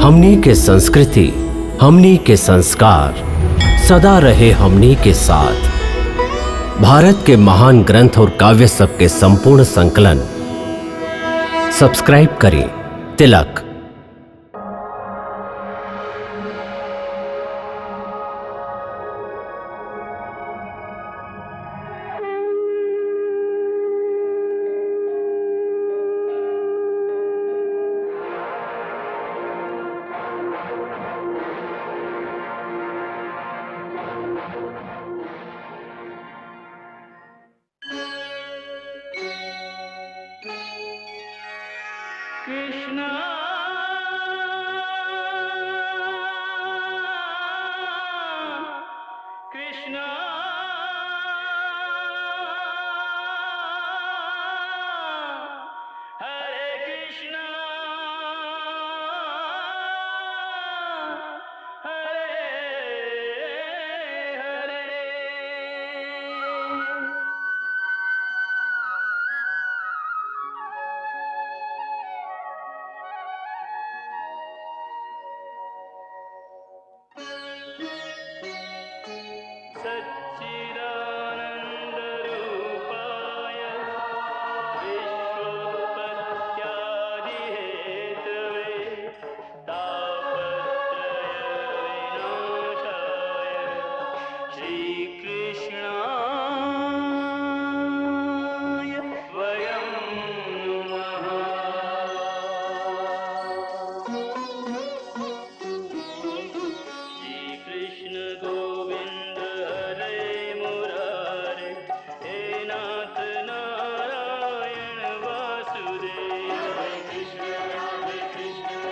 हमनी के संस्कृति, हमनी के संस्कार सदा रहे हमनी के साथ। भारत के महान ग्रंथ और काव्य सब के संपूर्ण संकलन सब्सक्राइब करें तिलक। कृष्णा कृष्णा हरे कृष्णा हरे हरे। सच्चिदानन्दरूपाय विश्वोत्पत्त्यादिहेतवे तापत्रयविनाशाय श्रीकृष्णाय वयं नमः। श्रीकृष्ण गोविंद हरे मुरारे, हे नाथ नारायण वासुदेव। हरे कृष्ण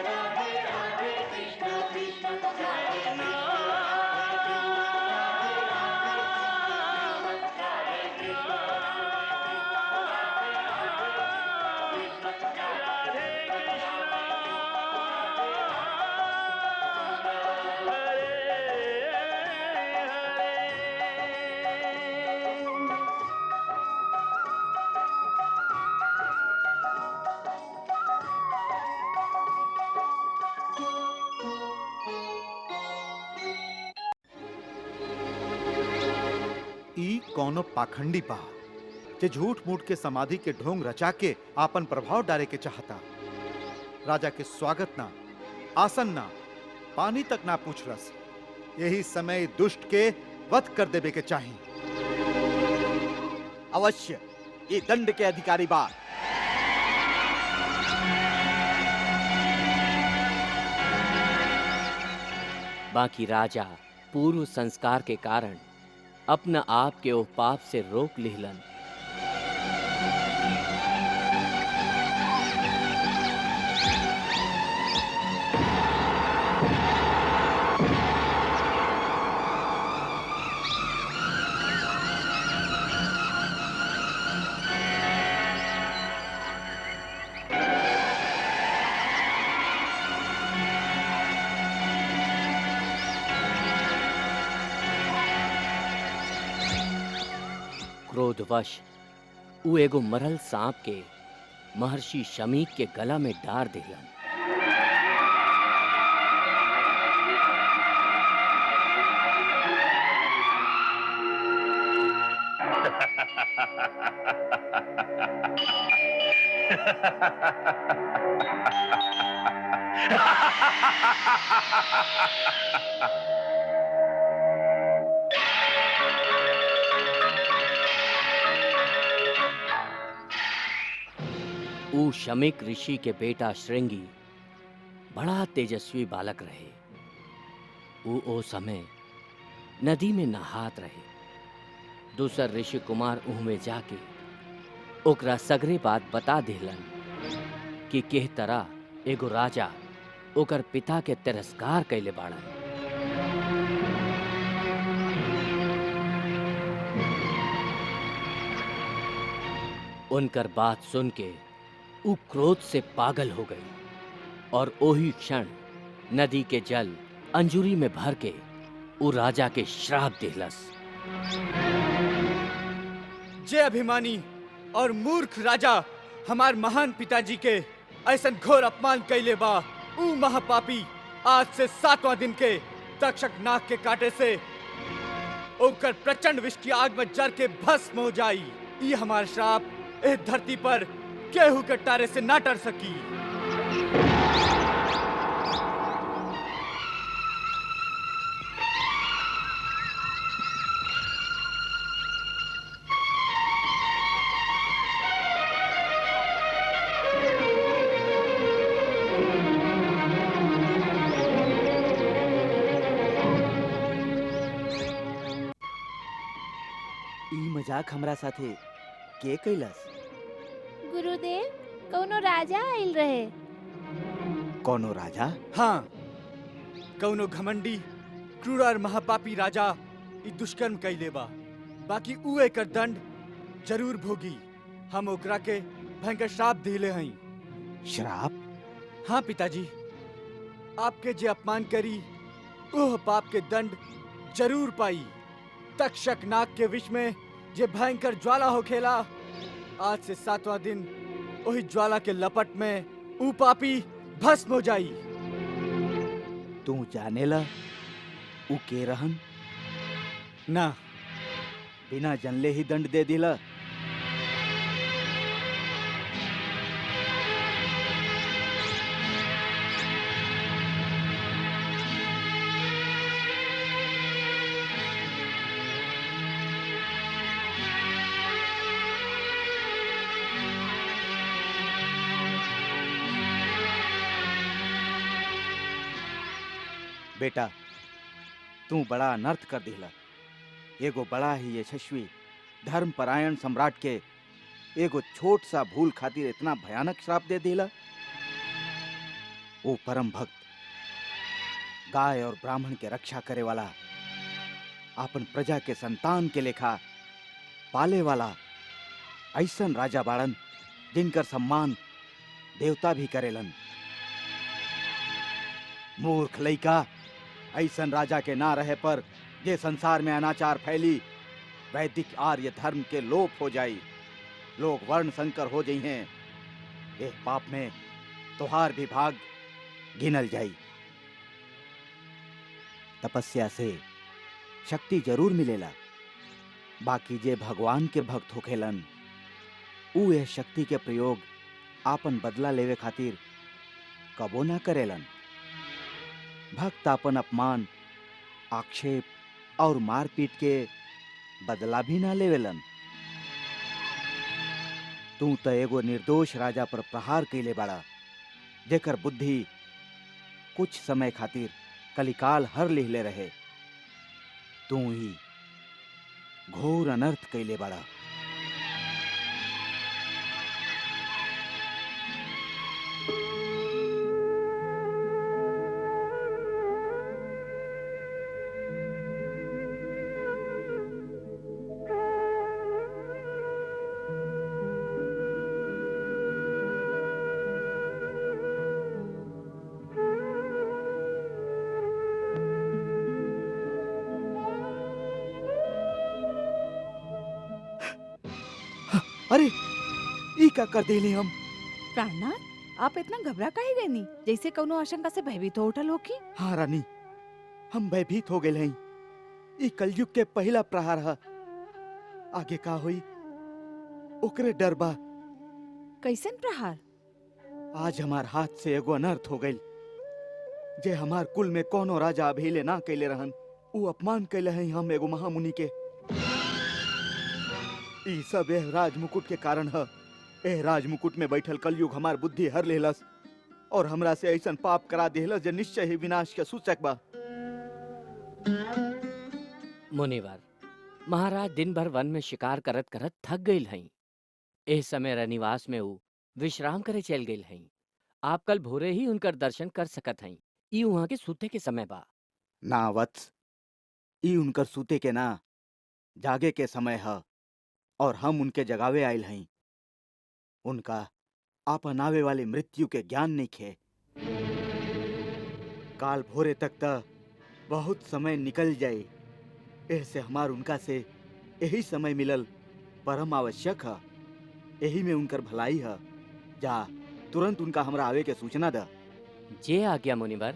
राधे राधे कृष्ण कृष्ण कृष्ण हरे कृष्ण राधे ई कौनो पाखंडी बा जे झूठ मूठ के समाधि के ढोंग रचा के आपन प्रभाव डाले के चाहता। राजा के स्वागत ना, आसन ना, पानी तक ना पूछलस। यही समय दुष्ट के वध कर देवे के चाही। अवश्य ये दंड के अधिकारी बा। बाकी राजा पूर्व संस्कार के कारण अपना आप के ओ पाप से रोक लिहलन। क्रोधवश उ एगो मरल सांप के महर्षि शमीक के गला में डार दिलन। ऊ शमीक ऋषि के बेटा श्रृंगी बड़ा तेजस्वी बालक रहे। ऊ ओ समय नदी में नहात रहे। दूसर ऋषि कुमार उहमे जाके ओकरा सगरे बात बता दिलन कि किह तरह एगो राजा ओकर पिता के तिरस्कार कैले बाड़न। उनकर बात सुन के ऊ क्रोध से पागल हो गई और ओही क्षण नदी के जल अंजुरी में भर के ऊ राजा के श्राप दिलस। जे अभिमानी और मूर्ख राजा हमार महान पिताजी के ऐसन घोर अपमान कैले बा, ऊ महापापी आज से 7वां दिन के तक्षक नाग के कांटे से ओकर प्रचंड विष की आग में जर के भस्म हो जाई। ये हमार श्राप इस धरती पर केहू के टारे से ना टर सकी। ई मजाक हमरा साथे के कैलस? गुरुदेव कौनो राजा आइल रहे। कोनो राजा? हाँ, कौनो घमंडी क्रूर और महापापी राजा ई दुष्कर्म कैले बा। बाकी ऊ एकर दंड जरूर भोगी। हम ओकरा के भयंकर श्राप दिले हई। श्राप? हाँ पिताजी, आपके जे अपमान करी ओह पाप के दंड जरूर पाई। तक्षक नाग के विष में जे भयंकर ज्वाला हो खेला, आज से 7वां दिन वही ज्वाला के लपट में ऊ पापी भस्म हो जाई। तू जानेला ऊ के रहन? ना, बिना जनले ही दंड दे दिला। बेटा, तू बड़ा अनर्थ कर दिला। एगो बड़ा ही यशस्वी धर्मपरायण सम्राट के एगो छोट सा भूल खातिर इतना भयानक श्राप दे दिला। वो परम भक्त गाय और ब्राह्मण के रक्षा करे वाला, आपन प्रजा के संतान के लेखा पाले वाला ऐसन राजा बाड़न जिनकर सम्मान देवता भी करेलन। मूर्ख लइका, ऐसन राजा के ना रहे पर जे संसार में अनाचार फैली, वैदिक आर्य धर्म के लोप हो जाई, लोग वर्ण संकर हो जाई हैं। एक पाप में तोहार भी भाग गिनल जाई। तपस्या से शक्ति जरूर मिलेला, बाकी जे भगवान के भक्त होखेलन ऊ यह शक्ति के प्रयोग आपन बदला लेवे खातिर कबो ना करेलन। भक्त आपन अपमान, आक्षेप और मारपीट के बदला भी ना लेवेलन। तू तो एगो निर्दोष राजा पर प्रहार कैले बाड़ा, जेकर बुद्धि कुछ समय खातिर कलिकाल हर लिहले रहे। तू ही घोर अनर्थ कैले बाड़ा। अरे ई का कर देले हम? प्राणनाथ, आप इतना घबरा काहे गईनी? जैसे कौनो आशंका से भयभीत हो उठल हो की? हाँ रानी, हम भयभीत हो गए हई। ई कलयुग के पहला प्रहार है। आगे का होई ओकरे डर बा। कैसन प्रहार? आज हमार हाथ से एगो अनर्थ हो गइल, जे हमार कुल में कोनो राजा अभिले ना कैले रहन। ऊ अपमान कैले हई हम एगो महामुनि के। ई सब एह राजमुकुट के कारण है। एह राजमुकुट में बैठल कलयुग हमार बुद्धि हर लेहलस और हमरा से ऐसन पाप करा देहलस जे निश्चय ही विनाश के सूचक बा। मुनिवर, महाराज दिन भर वन में शिकार करत करत थक गईल हई। एह समय रनिवास में ऊ विश्राम करे चल गईल हई। आप कल भोरे ही उनकर दर्शन कर सकत हई। ई वहाँ के सूते के समय बा। ना वत्स, ई उनकर सूते के ना, जागे के समय है और हम उनके जगावे आयल हई। उनका आपन आवे वाले मृत्यु के ज्ञान नहीं खे। काल भोरे तक त बहुत समय निकल जाए। ऐसे हमार उनका से यही समय मिलल परम आवश्यक है। यही में उनकर भलाई है। जा तुरंत उनका हमरा आवे के सूचना द। जे आज्ञा मुनिवर।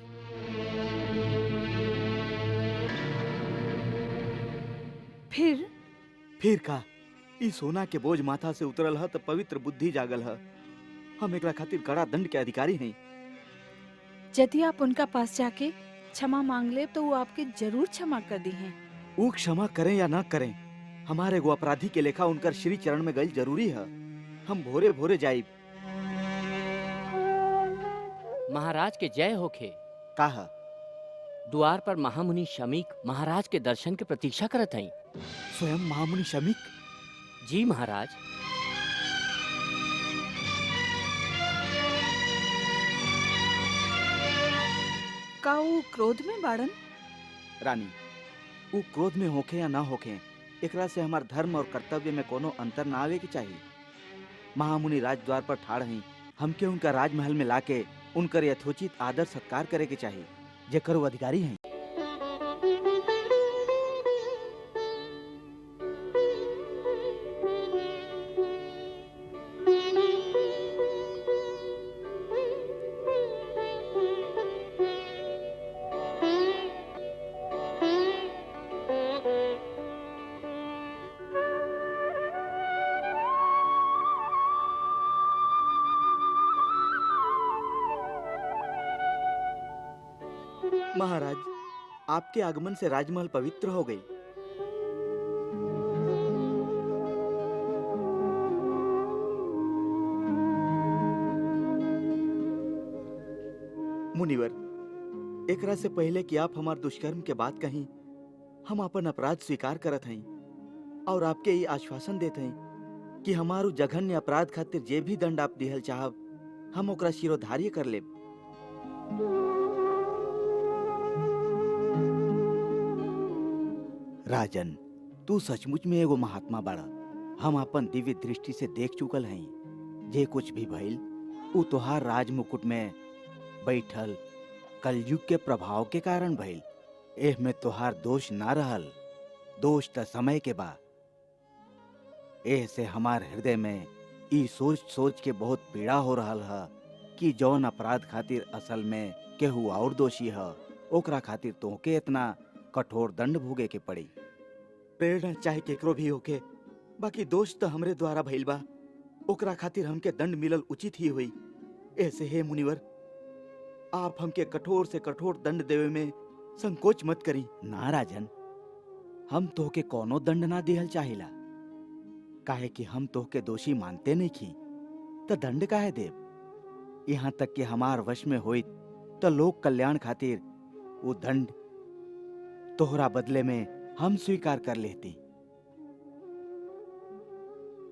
फिर का ई सोना के बोझ माथा से उतरल ह त पवित्र बुद्धि जागल ह। हम एकरा खातिर कड़ा दंड के अधिकारी हैं। यदि आप उनका पास जाके क्षमा मांग ले तो वो आपके जरूर क्षमा कर दी हैं। वो क्षमा करें या ना करें, हमारे वो अपराधी के लेखा उनकर श्री चरण में गई जरूरी है। हम भोरे भोरे जाइब। महाराज के जय होखे। काहा द्वार पर महामुनि शमीक महाराज के दर्शन के प्रतीक्षा करत हई। स्वयं महामुनि शमीक? जी महाराज। का वो क्रोध में बाड़न? रानी, वो क्रोध में होखे या ना होखे, एकरा से हमार धर्म और कर्तव्य में कोनो अंतर ना आवे के चाहिए। महामुनि राजद्वार पर ठाड़ हैं, हमके उनका राजमहल में लाके उनकर यथोचित आदर सत्कार करे के चाहिए, जेकर वो अधिकारी हैं। महाराज, आपके आगमन से राजमहल पवित्र हो गई। मुनिवर, एकरा से पहले कि आप हमार दुष्कर्म के बात कहीं, हम अपन अपराध स्वीकार करत हई और आपके ये आश्वासन देते हैं कि हमारू जघन्य अपराध खातिर जे भी दंड आप दिहल चाहब, हम ओकरा शिरोधार्य कर लेब। राजन, तू सचमुच में एगो महात्मा बाड़ा। हम अपन दिव्य दृष्टि से देख चुकल हई। जे कुछ भी भइल, उ तोहार राज मुकुट में बैठल कलयुग के प्रभाव के कारण भइल। एह में तोहार दोष ना रहल, दोष त समय के बा। एह से हमार हृदय में ई सोच सोच के बहुत पीड़ा हो रहल है कि जौन अपराध खातिर असल में केहू और दोषी है, ओकरा खातिर तोहके इतना कठोर दंड भोगे के पड़ी। प्रेरणा चाहे केकरो भी होके, बाकी दोष तो हमरे द्वारा भइल बा, ओकरा खातिर हमके दंड मिलल उचित ही हुई। ऐसे हे मुनिवर, आप हमके कठोर से कठोर दंड देवे में संकोच मत करी। ना राजन, हम तोहके कोनो दंड ना दिहल चाहिला, काहे कि हम तोहके दोषी मानते नहीं खी, तो दंड काहे देव। यहाँ तक कि हमार वश में होई तो लोक कल्याण खातिर वो दंड तोहरा बदले में हम स्वीकार कर लेती।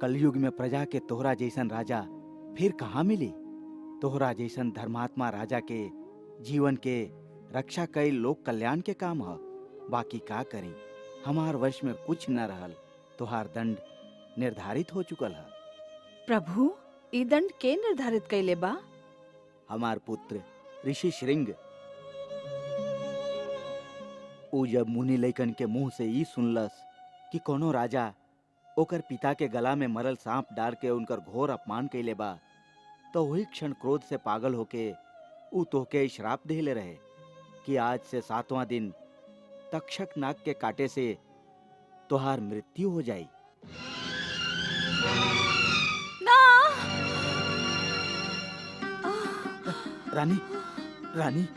कलयुग में प्रजा के तोहरा जैसन राजा फिर कहाँ मिली। तोहरा जैसन धर्मात्मा राजा के जीवन के रक्षा कई लोक कल्याण के काम है। बाकी का करी, हमार वश में कुछ न रहल। तोहार दंड निर्धारित हो चुकल है। प्रभु, ई दंड के निर्धारित कैले बा? हमार पुत्र ऋषि श्रृंग। ऊ जब मुनि लैकन के मुंह से ई सुनलस कि कोनो राजा ओकर पिता के गला में मरल सांप डाल के उनकर घोर अपमान कैले बा, तो वही क्षण क्रोध से पागल होके ऊ तोहके श्राप देले रहे कि आज से 7वां दिन तक्षक नाग के काटे से तोहार मृत्यु हो जाई। ना! रानी, रानी,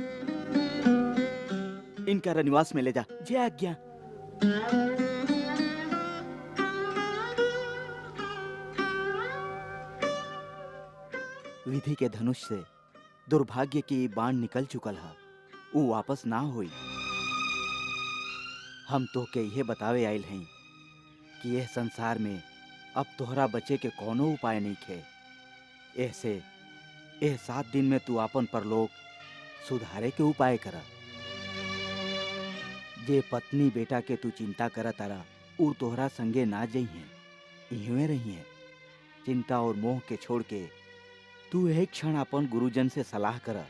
इनका रनिवास में ले जा। जय आज्ञा। विधि के धनुष से दुर्भाग्य की बाण निकल चुकल है, वो वापस ना हुई। हम तो के यह बतावे आयल हैं कि यह संसार में अब तोहरा बचे के कोनो उपाय नहीं खे। ऐसे यह 7 दिन में तू अपन परलोक सुधारे के उपाय करा। जे पत्नी बेटा के तू चिंता करा तारा, उ तोहरा संगे ना जई हैं, इहवे रही हैं। चिंता और मोह के छोड़ के तू एक क्षण अपन गुरुजन से सलाह करा,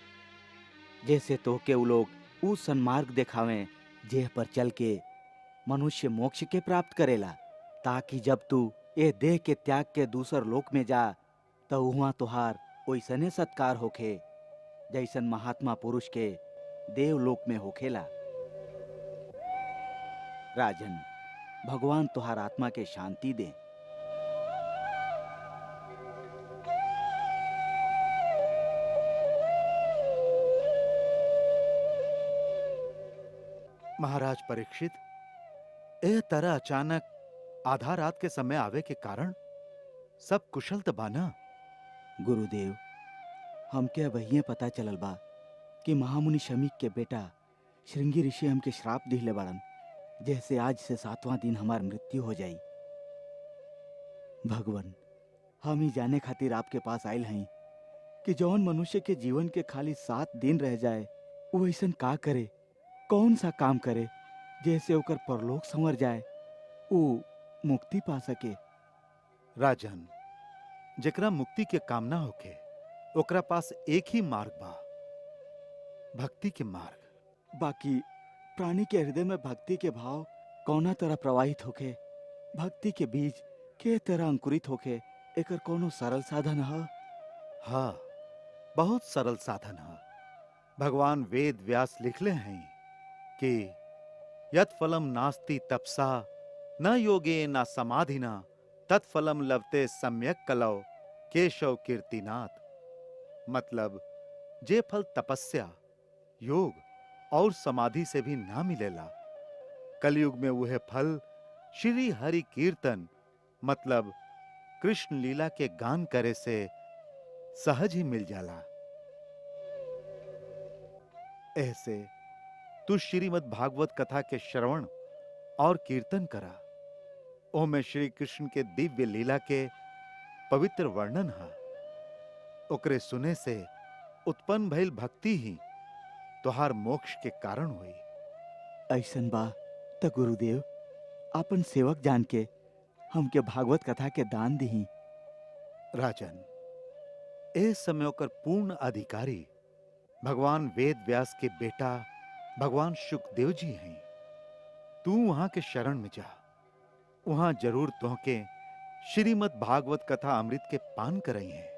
जैसे तोहके उ लोग उ सन्मार्ग दिखावें जेह पर चल के मनुष्य मोक्ष के प्राप्त करेला, ताकि जब तू ये देह के त्याग के दूसर लोक में जा तो वहाँ तुहार ओइसने सत्कार होखे जैसन महात्मा पुरुष के देवलोक में होखेला। राजन, भगवान तुहार आत्मा के शांति दे। महाराज परीक्षित, एह तरह अचानक आधा रात के समय आवे के कारण सब कुशल त बाना? गुरुदेव, हमके वही पता चलल बा कि महामुनि शमीक के बेटा श्रृंगी ऋषि हमके श्राप दिले बाड़न, जैसे आज से 7वां दिन हमार मृत्यु हो जाई। भगवान, हम ही जाने खातिर आपके पास आयल हई कि जौन मनुष्य के जीवन के खाली 7 दिन रह जाए, वो ऐसन का करे, कौन सा काम करे जैसे ओकर परलोक संवर जाए, वो मुक्ति पा सके। राजन, जेकरा मुक्ति के कामना होके ओकरा पास एक ही मार्ग बा, भक्ति के मार्ग। बाकी प्राणी के हृदय में भक्ति के भाव कौना तरह प्रवाहित होके, भक्ति के बीज के तरह अंकुरित होके, एकर कोनो सरल साधन है? हाँ, बहुत सरल साधन है। भगवान वेद व्यास लिखले हैं कि यत् फलम नास्ति तपसा न योगे न समाधिना तत्फलम लभते सम्यक कलौ केशव कीर्तिनाथ। मतलब, जे फल तपस्या, योग और समाधि से भी ना मिलेला, कलयुग में वह फल श्री हरि कीर्तन मतलब कृष्ण लीला के गान करे से सहज ही मिल जाला। ऐसे तू श्रीमद् भागवत कथा के श्रवण और कीर्तन करा। ओमे श्री कृष्ण के दिव्य लीला के पवित्र वर्णन है। ओकरे सुने से उत्पन्न भइल भक्ति ही तोहार मोक्ष के कारण हुई। ऐसन बा त गुरुदेव, अपन सेवक जान के हमके भागवत कथा के दान दही। राजन, इस समय ओकर पूर्ण अधिकारी भगवान वेद व्यास के बेटा भगवान शुकदेव जी हैं। तू वहां के शरण में जा, वहां जरूर तोहके श्रीमद् भागवत कथा अमृत के पान करई हैं।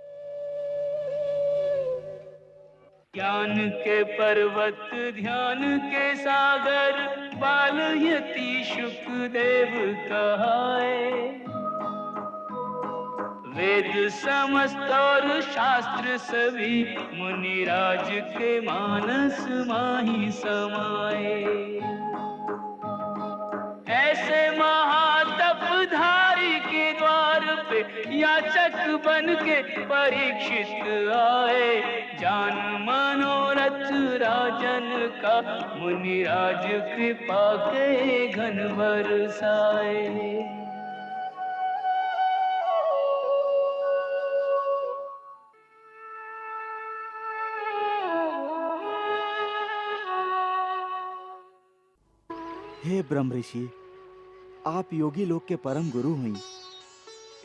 ज्ञान के पर्वत ध्यान के सागर बाल यति शुकदेव कहाए। वेद समस्त और शास्त्र सभी मुनिराज के मानस माही समाए। ऐसे महातपधारी के द्वार पे याचक बन के परीक्षित आए। जान मनोरथ राजन का मुनिराज कृपा के घन बरसाए। हे ब्रह्म ऋषि, आप योगी लोग के परम गुरु हुई।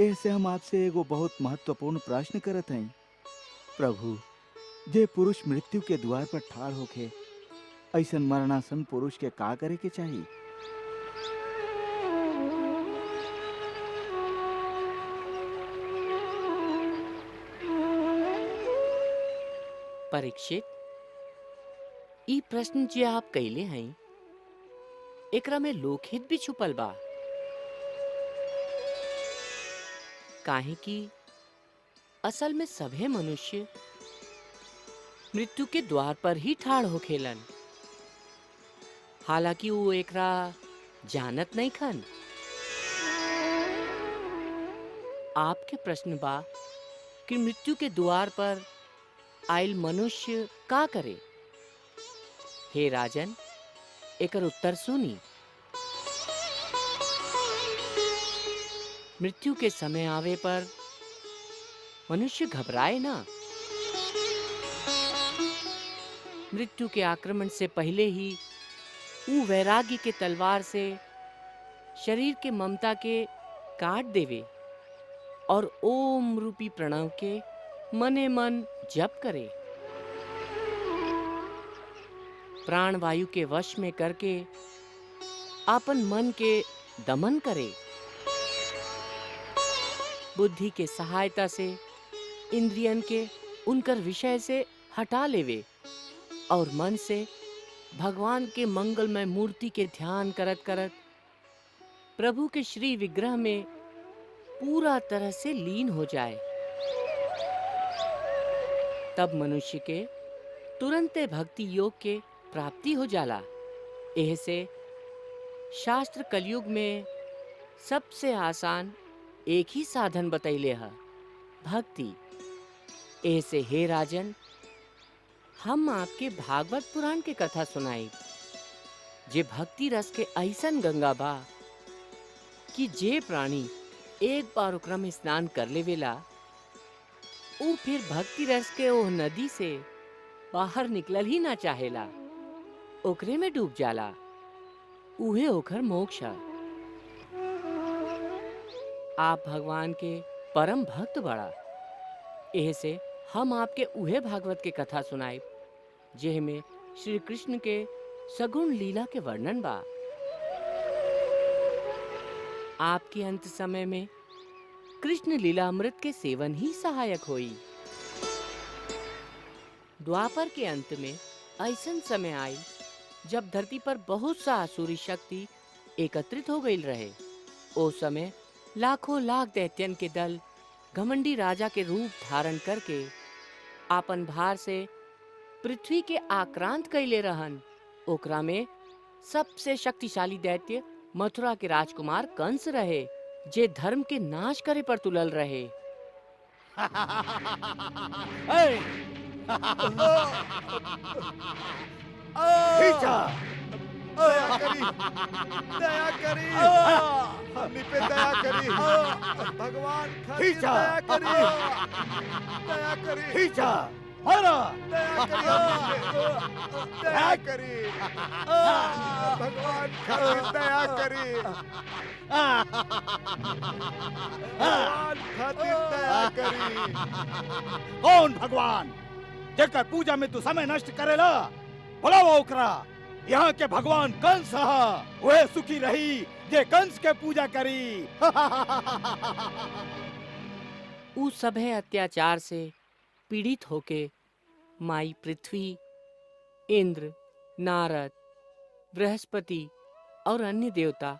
ऐसे हम आपसे एगो बहुत महत्वपूर्ण प्रश्न करत हैं। प्रभु, जे पुरुष मृत्यु के द्वार पर ठाड़ होके, ऐसन मरणासन पुरुष के का करे के चाहिए? परीक्षित, ई प्रश्न जे आप कैले हैं, एकरा में लोकहित भी छुपल बा। काहे कि असल में सभे मनुष्य मृत्यु के द्वार पर ही ठाड़ होखेलन, हालांकि वो एकरा जानत नहीं खन। आपके प्रश्न बा कि मृत्यु के द्वार पर आयल मनुष्य का करे। हे राजन, एकर उत्तर सुनी। मृत्यु के समय आवे पर मनुष्य घबराए ना। मृत्यु के आक्रमण से पहले ही वो वैराग्य के तलवार से शरीर के ममता के काट देवे और ओम रूपी प्रणव के मने मन जप करे। प्राण वायु के वश में करके आपन मन के दमन करे। बुद्धि के सहायता से इंद्रियन के उनकर विषय से हटा लेवे और मन से भगवान के मंगलमय मूर्ति के ध्यान करत करत प्रभु के श्री विग्रह में पूरा तरह से लीन हो जाए। तब मनुष्य के तुरंते भक्ति योग के प्राप्ति हो जाला। एह से शास्त्र कलयुग में सबसे आसान एक ही साधन बतैले है, भक्ति। एह से हे राजन, हम आपके भागवत पुराण के कथा सुनाई, जे भक्ति रस के ऐसन गंगा बा कि जे प्राणी एक बार ओकरा में स्नान कर लेवेला, ऊ फिर भक्ति रस के ओह नदी से बाहर निकलल ही ना चाहेला, ओकरे में डूब जाला। उहे ओकर मोक्ष है। आप भगवान के परम भक्त बड़ा। एह से हम आपके उहे भागवत के कथा सुनाए, जेह में श्री कृष्ण के सगुण लीला के वर्णन बा। आपके अंत समय में कृष्ण लीलामृत के सेवन ही सहायक होई। द्वापर के अंत में ऐसन समय आई जब धरती पर बहुत सा आसुरी शक्ति एकत्रित हो गई रहे। ओ समय लाखों लाख दैत्यन के दल घमंडी राजा के रूप धारण करके आपन भार से पृथ्वी के आक्रांत कैले रहन। ओकरा में सबसे शक्तिशाली दैत्य मथुरा के राजकुमार कंस रहे, जे धर्म के नाश करे पर तुलल रहे। दया करी, दया करी, हमनी पे दया करी, भगवान खातिर दया करी, दया करी, मारा, दया करी, दया करी, भगवान खातिर दया करी, भगवान खातिर दया करी। कौन भगवान जेकर पूजा में तू समय नष्ट करेला? बुलावा ओकरा। यहाँ के भगवान कंस है, वह सुखी रही जे कंस के पूजा करी। उस सभे अत्याचार से पीड़ित होके माई पृथ्वी, इंद्र, नारद, बृहस्पति और अन्य देवता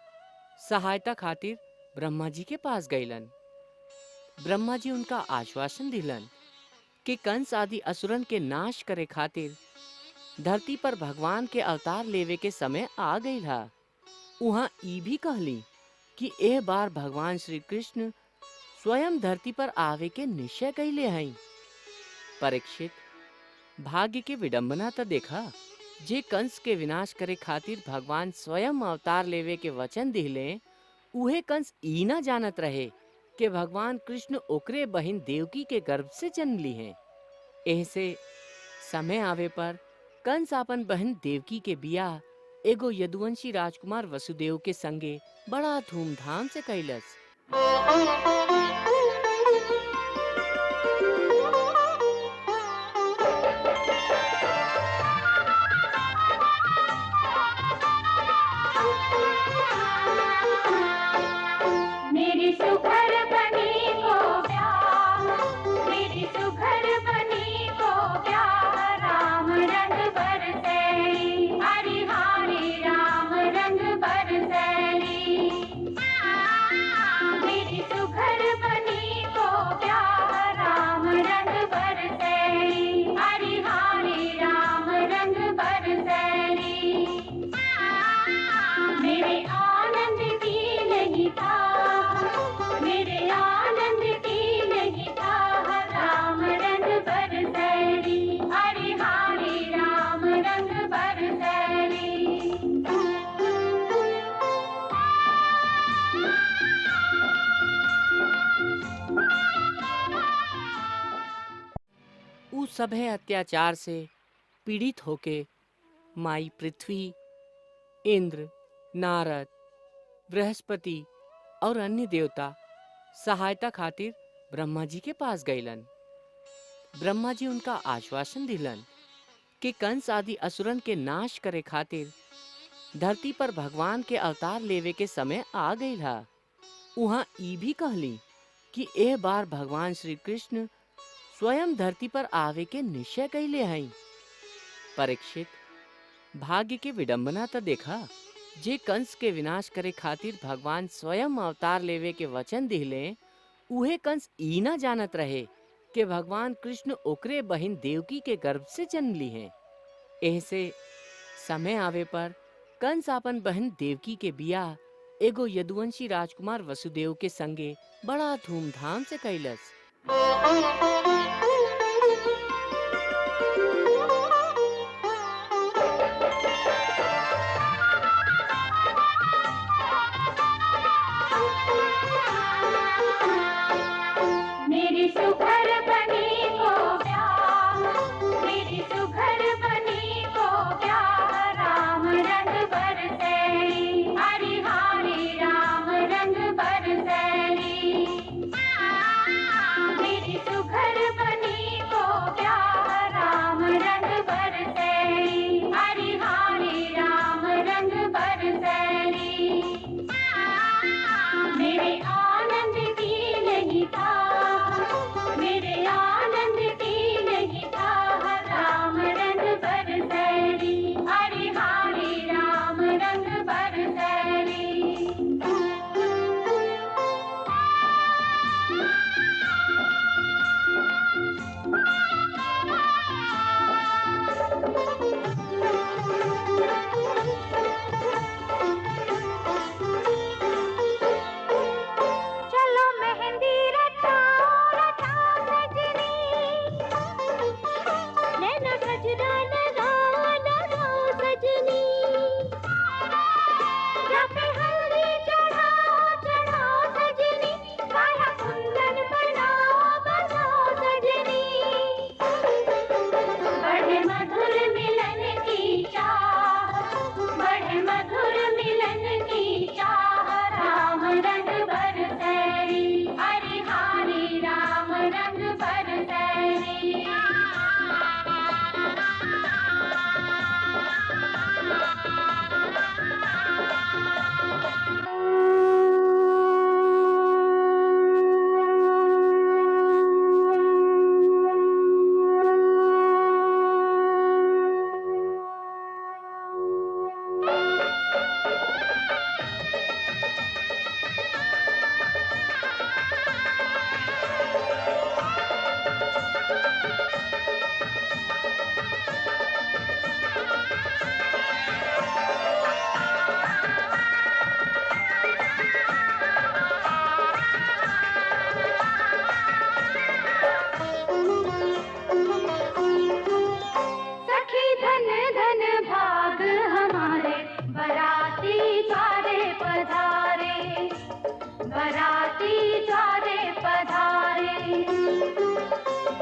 सहायता खातिर ब्रह्मा जी के पास गईलन। ब्रह्मा जी उनका आश्वासन दिलन कि कंस आदि असुरन के नाश करे खातिर धरती पर भगवान के अवतार लेवे के समय आ गई है। वहाँ ई भी कहली कि ए बार भगवान श्री कृष्ण स्वयं धरती पर आवे के निश्चय कैले हैं। परीक्षित, भाग्य के विडंबना तो देखा, जे कंस के विनाश करे खातिर भगवान स्वयं अवतार लेवे के वचन दिले, उहे कंस ई ना जानत रहे कि भगवान कृष्ण ओकरे बहन देवकी के गर्भ से जन्म ली हैं। ऐसे समय आवे पर कंस अपन बहन देवकी के बियाह एगो यदुवंशी राजकुमार वसुदेव के संगे बड़ा धूमधाम से कैलस। मेरी सुघर बनी को ब्याह, मेरी सुघर बनी को ब्याह, राम रंग बरसैली, हरि हरि राम रंग बरसैली। मेरी सुघर बनी को ब्याह, राम रंग बरसैली, हरि हरि राम रंग बरसैली। मेरे आनंद की नहीं था, मेरे आनंद की नहीं था, राम रंग बरसैली, हरि हरि राम रंग बरसैली। उस सभे अत्याचार से पीड़ित होके माई पृथ्वी, इंद्र, नारद, बृहस्पति और अन्य देवता सहायता खातिर ब्रह्मा जी के पास गईलन। ब्रह्मा जी उनका आश्वासन दिलन कि कंस आदि असुरन के नाश करे खातिर धरती पर भगवान के अवतार लेवे के समय आ गई है। वहाँ ई भी कहली कि ए बार भगवान श्री कृष्ण स्वयं धरती पर आवे के निश्चय कैले हैं। परीक्षित, भाग्य के विडंबना तो देखा, जे कंस के विनाश करे खातिर भगवान स्वयं अवतार लेवे के वचन दिले, उहे कंस ई ना जानत रहे कि भगवान कृष्ण ओकरे बहिन देवकी के गर्भ से जन्म ली हैं। ऐसे समय आवे पर कंस अपन बहन देवकी के बियाह एगो यदुवंशी राजकुमार वसुदेव के संगे बड़ा धूमधाम से कैलस। मेरी सुघर बनी को ब्याह, मेरी सुघर बनी को ब्याह, राम रंग बरसैली, हरि हरि राम रंग बरसैली। मेरी सुघर बनी को ब्याह, राम रंग बरसैली, हरि हरि राम रंग बरसैली। मेरे आनंद की नहीं था, मेरे आनंद की नहीं था, राम रंग बरसैली, हरि हरि राम रंग बरसैली। चलो मेहंदी रचाओ रचाओ सजनी, नैना गजरा लगाओ लगाओ सजनी। जब हल्दी चढ़ाओ चढ़ाओ सजनी, काला कुंदन बनाओ बनाओ सजनी। बड़े मधुर मिलन की चाह, बड़े मधुर मिलन की चाह, राम रंग बरसैली, हरि हरि राम रंग बरसैली। सखी धन धन भाग हमारे, बराती द्वारे पधारे, बराती द्वारे पधारे।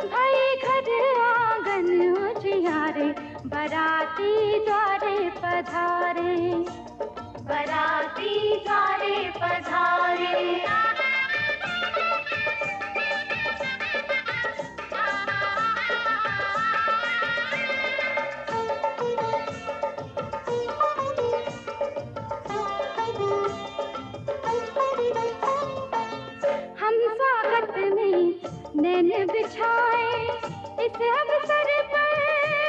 भई घर आंगन उजियारे, बराती द्वारे पधारे, बराती द्वारे पधारे। हम स्वागत में नैन बिछाए, इस अवसर पर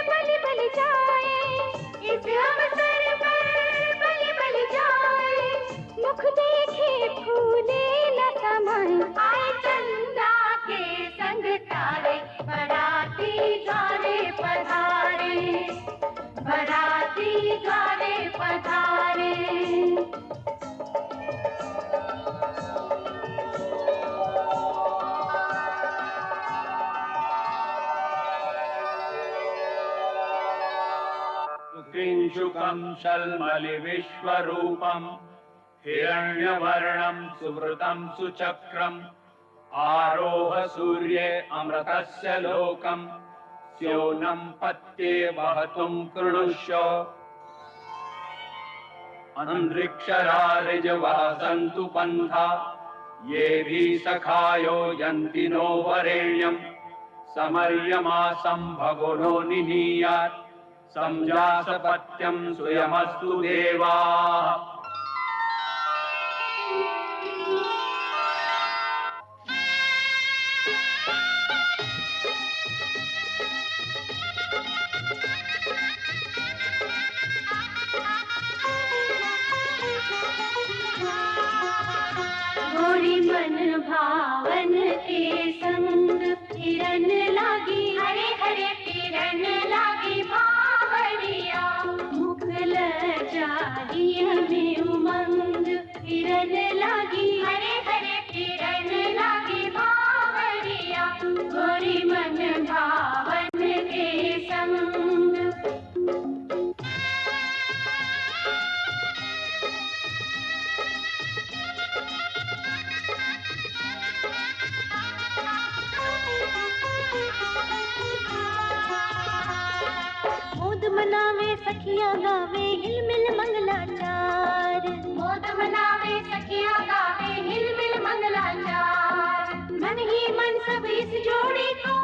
बलि बलि जाए, इस अवसर पर बलि बलि जाए। मुख देखे फूले न समाए, आए चंदा के संग तारे, बराती द्वारे पधारे, बराती द्वारे पधारे। किंशुकं शल्मलि विश्वरूपं, हिरण्यवर्णं सुवृतं सुचक्रम्, आरोह सूर्ये अमृतस्य लोकं, स्योनं पत्ये वहतुं कृणुष्य। अन्तरिक्षरारिजवसन्तु पन्था, ये भी सखायो यन्ति नो वरेण्यं, समर्यमासं भगो निनीयात्, संजासपत्यं स्वयमस्तु देवाः। भावन के संग किरण लागी हरे हरे किरण लागी भावरिया मुख लजाई में उमंग किरण लागी हरे हरे किरण लागी भावरिया गोरी मन भावन के संग। मोद मनावे सखिया गावे हिलमिल मंगलाचार मोद मनावे सखिया गावे हिलमिल मंगलाचार मन ही मन सब इस जोड़ी को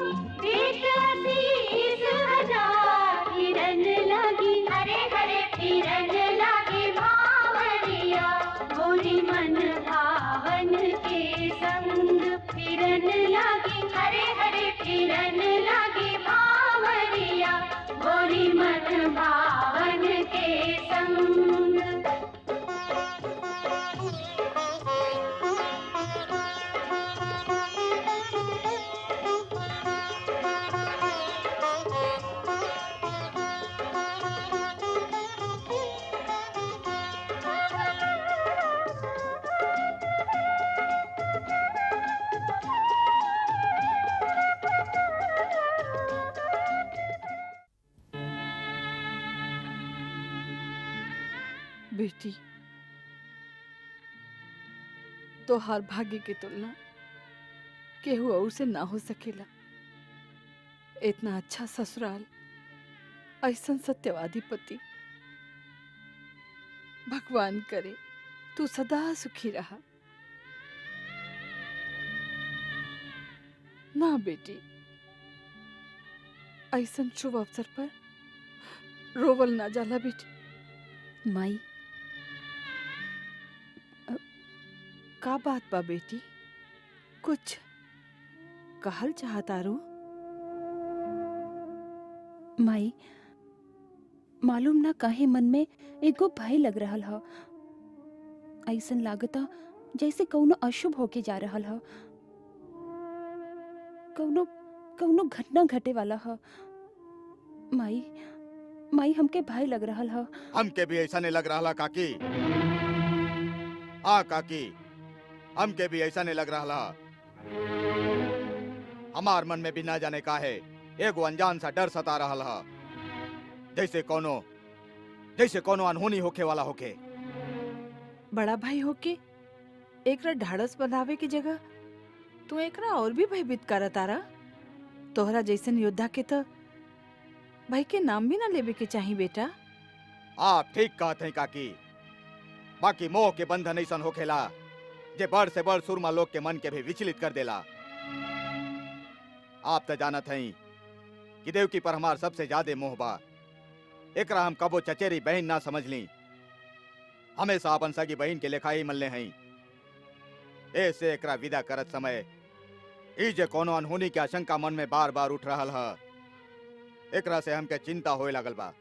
देख आशीष हजार किरण लागी हरे हरे किरण लागी भावरिया गोरी मन भावन के संग किरण लागी हरे हरे किरण लागी भावरिया गोरी मन भावन के संग। बेटी, तो हर भाग्य की तुलना केहू और से ना हो सकेला। इतना अच्छा ससुराल, ऐसा सत्यवादी पति, भगवान करे तू सदा सुखी रहा। ना बेटी, ऐसा शुभ अवसर पर रोवल ना जाला बेटी। माई, का बात बा बेटी? कुछ कहल चाहता रो? माई, मालूम ना काहे मन में एगो भय लग रहल ह। ऐसन लागता जैसे कौनो अशुभ होके जा रहल ह। कौनो घटना घटे वाला ह। माई हमके भय लग रहल ह। हमके भी ऐसा नहीं लग रहा काकी। हाँ काकी, हमके भी ऐसा नहीं लग रहा। हमार मन में भी ना जाने का है एगो अनजान सा डर सता रहा है, जैसे कोनो अनहोनी होके वाला होके। बड़ा भाई होके एकरा ढाढ़स बनावे की जगह तू एकरा और भी भयभीत करत तारा। तोहरा जैसन योद्धा के तो भाई के नाम भी ना लेवे के चाही बेटा। आप ठीक कहते हैं काकी। बाकी मोह के बंधन ऐसा होखेला जे बड़ से बड़ सुरमा लोग के मन के भी विचलित कर देला। आप तो जानत हैं कि देवकी पर हमार सबसे ज्यादा मोह बा। एकरा हम कबो चचेरी बहन ना समझ ली, हमेशा अपन सगी बहन के लेखा ही मल्ले हैं। ऐसे एकरा विदा करत समय ई जे कोनो अनहोनी के आशंका मन में बार बार उठ रहल है, एकरा से हमके चिंता होए लगल बा।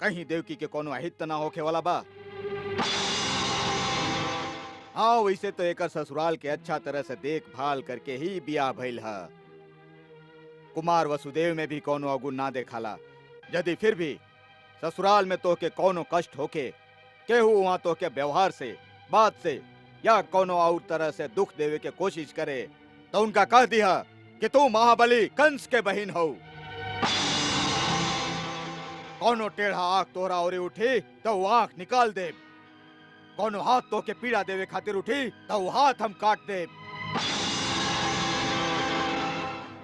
कहीं देवकी के कोनो अहित ना होखे वाला बा। हाँ, वैसे तो एकर ससुराल के अच्छा तरह से देखभाल करके ही बियाह भइल है। कुमार वसुदेव में भी कोनो अवगुण ना देखाला। यदि फिर भी ससुराल में तो के कोनो कष्ट होके केहू वहां तो के व्यवहार से, बात से या कोनो और तरह से दुख देवे के कोशिश करे तो उनका कह दिया कि तू महाबली कंस के बहन हो। कोनो टेढ़ा आंख तोरा ओरे उठी तो वो आंख निकाल दे। कोनो हाथ तो के पीड़ा देवे खातिर उठी तो वो हाथ हम काट दे।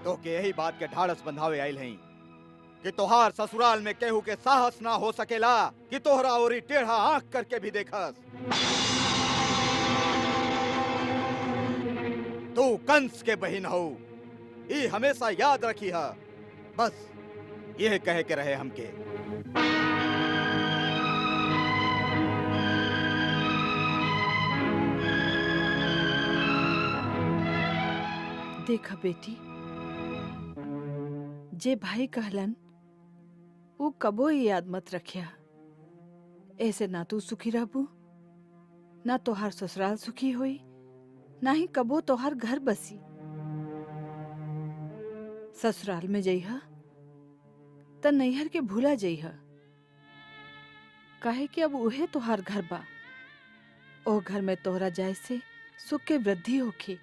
तो के यही बात के ढाढ़स बंधावे आइल हैं कि तोहार ससुराल में केहू के साहस ना हो सकेला कि तोहरा ओरी टेढ़ा आंख करके भी देखस। तू कंस के बहन हो, ये हमेशा याद रखी है। बस यह कह के रहे हमके। देखा बेटी, जे भाई कहलन वो कबो ही याद मत रखिया। ऐसे ना तू सुखी रहबू, ना तोहार ससुराल सुखी होई, ना ही कबो तोहार घर बसी। ससुराल में जइहा त नैहर के भूला जइहा, काहे कि अब उहे तोहार घर बा। ओ घर में तोहरा जाए से सुख के वृद्धि होखे,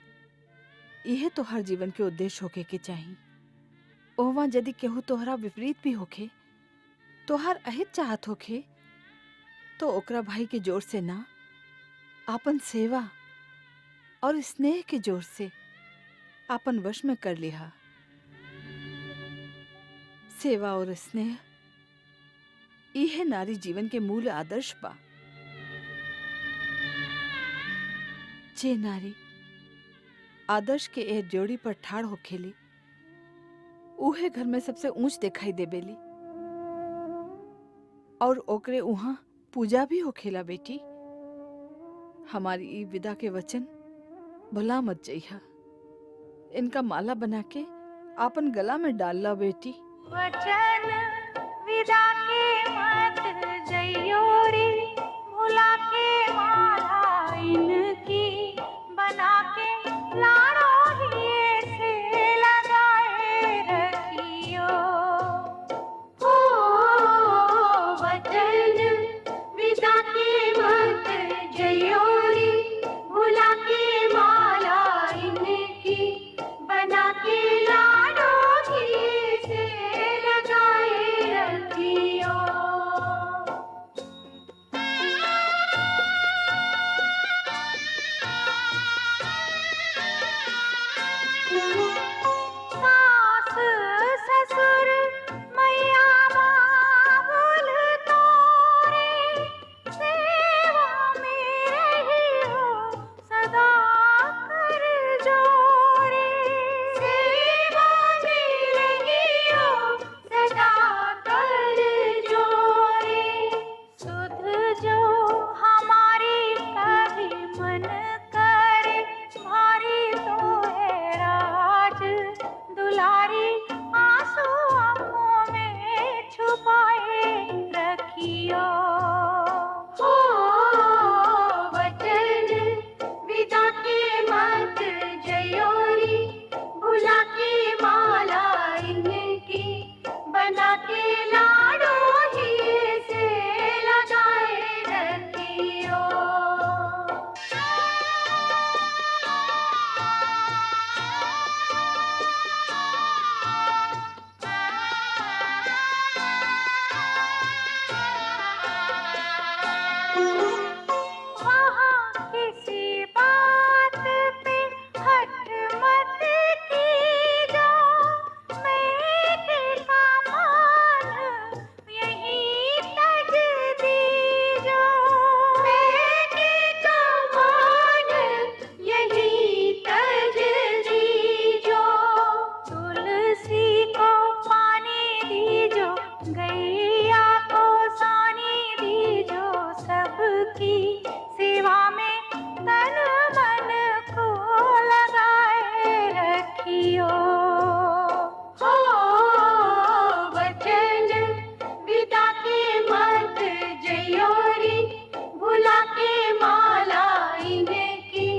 इहे तोहार जीवन के उद्देश्य होके के चाही। ओहवा यदि केहू तोहरा विपरीत भी होखे, तोहार अहित चाहत होखे, तो ओकरा भाई के जोर से ना, आपन सेवा और स्नेह के जोर से आपन वश में कर लिहा। सेवा और स्नेह इहे नारी जीवन के मूल आदर्श बा। जे नारी आदर्श के ए जोड़ी पर ठाड़ होखेली, उहे घर में सबसे ऊंच दिखाई देबेली और ओकरे उहाँ पूजा भी होखेला। बेटी, हमारी ई विदा के वचन भुला मत जइहा। इनका माला बना के आपन गला में डाल ला बेटी। वचन विदा के मत जइयो रे, भुला के माला इनकी बना के लाड़ो ही से लगाए रखियो। ओ वचन विदा के मत जइयो रे, भुला के माला इनकी बना के लाड़ो ही से लगाए रखियो। सास ससुर मैया बाबुल तोरे, सेवा में रहियो सदा कर जोरे। सेवा में रहियो सदा कर जोरे। सुध जो हमारी कभी मन करे, भारी तो है राज दुलारी, आंसू आंखों में छुपाए रखियो। हो वचन विदा के मत जइयो रे, भुला के माला इनकी बना के लाड़ो ही से लगाए रखियो। वहाँ किसी बात पे हट मत कीजो, मेरे का मान यहीं तज दीजो। मेरे का मान यहीं तज दीजो। तुलसी को पानी दीजो, गैया को सानी दीजो, सबकी सेवा में तन मन को लगाए रखियो। हो वचन विदा के मत जइयो रे, भुला के माला इनकी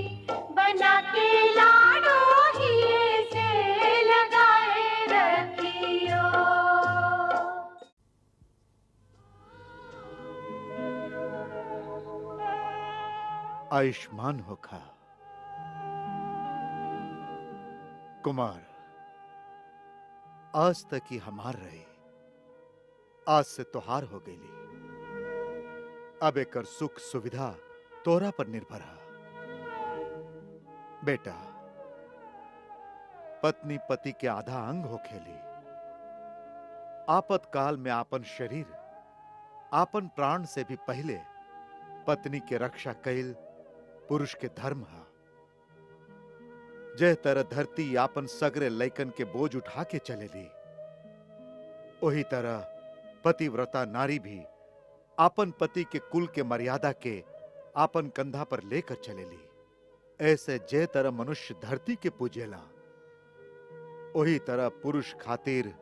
बना के लाड़ो ही से लगाए रखियो। आयुष्मान होखा। कुमार, आज तक ही हमार रहे, आज से तोहार हो गईली। अब एकर सुख सुविधा तोरा पर निर्भर है। बेटा, पत्नी पति के आधा अंग होखेली। आपातकाल में आपन शरीर, आपन प्राण से भी पहले पत्नी के रक्षा कैल पुरुष के धर्म है। जय तरह धरती आपन सगरे लैकन के बोझ उठा के चलेली, वही तरह पतिव्रता नारी भी आपन पति के कुल के मर्यादा के आपन कंधा पर लेकर चलेली। ऐसे जय तरह मनुष्य धरती के पूजेला, वही तरह पुरुष खातिर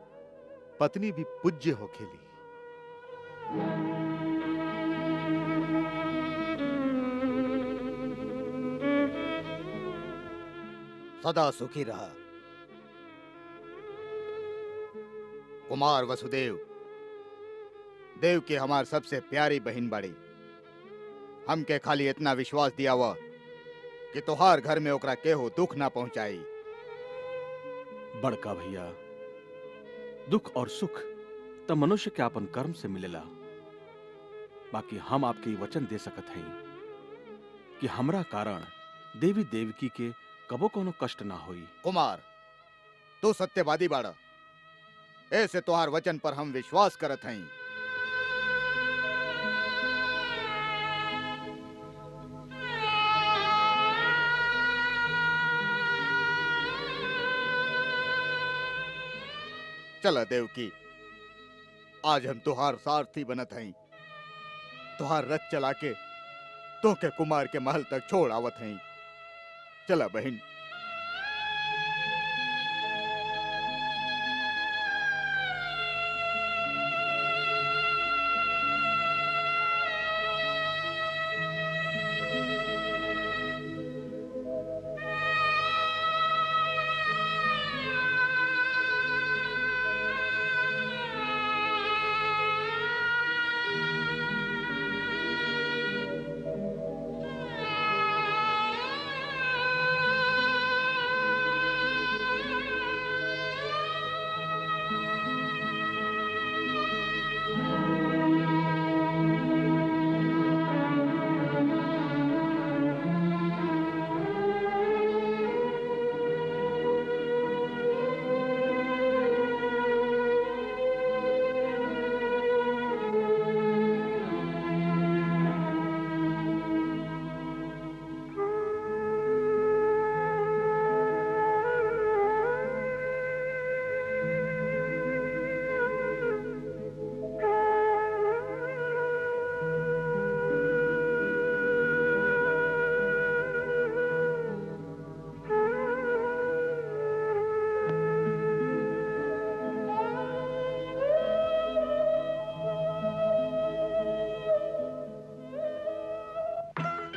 पत्नी भी पूज्य होखेली। सदा सुखी रहा। कुमार वसुदेव, देव की हमार सबसे प्यारी बहन बड़ी, हमके खाली इतना विश्वास दिया हुआ कि तोहार घर में ओकरा केहू दुख ना पहुंचाई। बड़का भैया, दुख और सुख तो मनुष्य के अपन कर्म से मिलेला। बाकी हम आपके ये वचन दे सकत हैं कि हमरा कारण देवी देवकी के कबो कोनो कष्ट ना होई। कुमार, तू सत्यवादी बाड़ा, ऐसे तोहार वचन पर हम विश्वास करत हैं। चला देवकी, आज हम तुहार सारथी बनत हई। तुहार रथ चला के तोके कुमार के महल तक छोड़ आवत हई। चला बहन।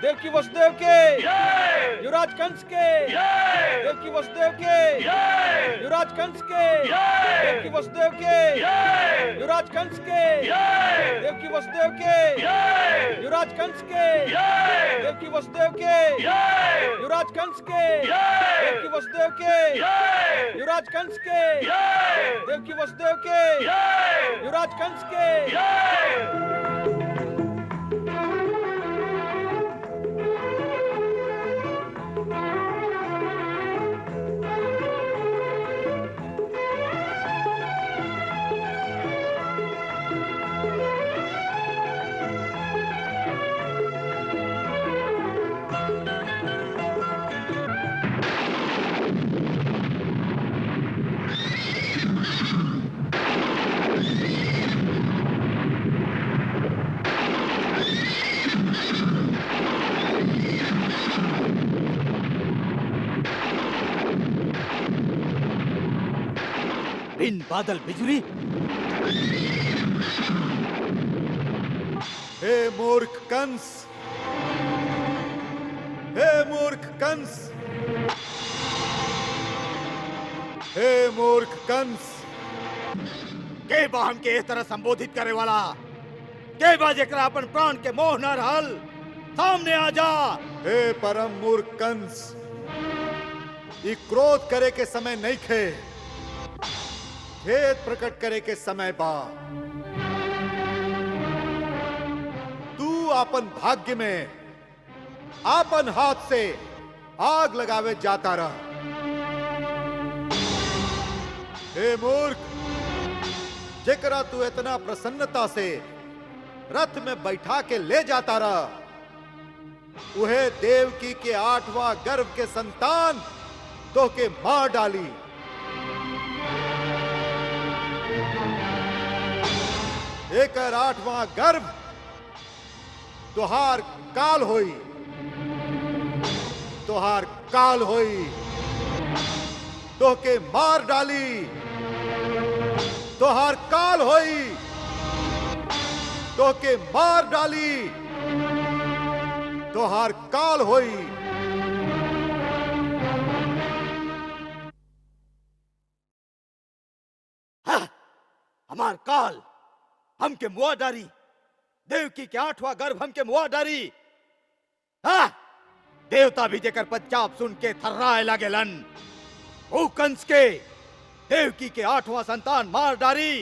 देवकी वसुदेव के, युवराज कंस के, देवकी वसुदेव के, युवराज कंस के, देवकी वसुदेव के, युवराज कंस के, देवकी वसुदेव के, युवराज कंस के, देवकी वसुदेव के, युवराज कंस के, देवकी वसुदेव के, युवराज कंस के, देवकी वसुदेव के, युवराज कंस के। बिन बादल बिजली। हे मूर्ख कंस, हे मूर्ख कंस, हे मूर्ख कंस। के बा हमके इस तरह संबोधित करे वाला? के बा जेकरा अपन प्राण के मोह न रहल? सामने आ जा। हे परम मूर्ख कंस, ई क्रोध करे के समय नहीं खे, खेद प्रकट करे के समय बा। तू अपन भाग्य में आपन हाथ से आग लगावे जाता रह। हे मूर्ख, जेकरा तू इतना प्रसन्नता से रथ में बैठा के ले जाता रह, उहे देवकी के 8वां गर्भ के संतान तो के मार डाली। एकर 8वां गर्भ तोहार काल होई, तोहार काल होई, तो के मार डाली। तोहार काल होई, तो के मार डाली। तोहार काल होई, हमार काल हमके मुआ डारी, देवकी के 8वां गर्भ हमके मुआ डारी। हाँ, देवता भी जेकर पदचाप सुन के थर्राए लागेलन। ओ कंस के देवकी के 8वां संतान मार डारी।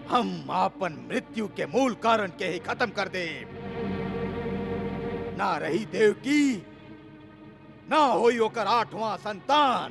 हम आपन मृत्यु के मूल कारण के ही खत्म कर दे। ना रही देवकी, ना होई ओकर 8वां संतान।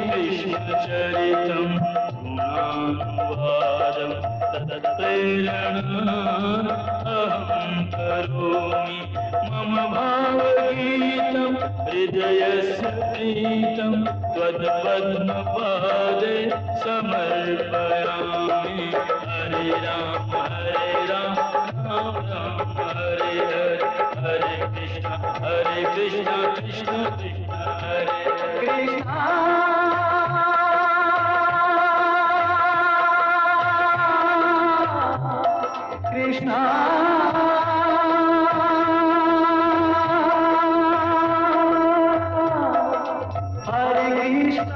कृष्णचरितं गुणानुवादं तत्प्रेरणा अहं करोमि। मम भावगीतं हृदयस्य प्रीतं त्वत्पद्मपादे समर्पयामि। हरे राम राम राम हरे हरे, हरे कृष्ण कृष्ण कृष्ण हरे कृष्ण। कृष्ण हरे कृष्ण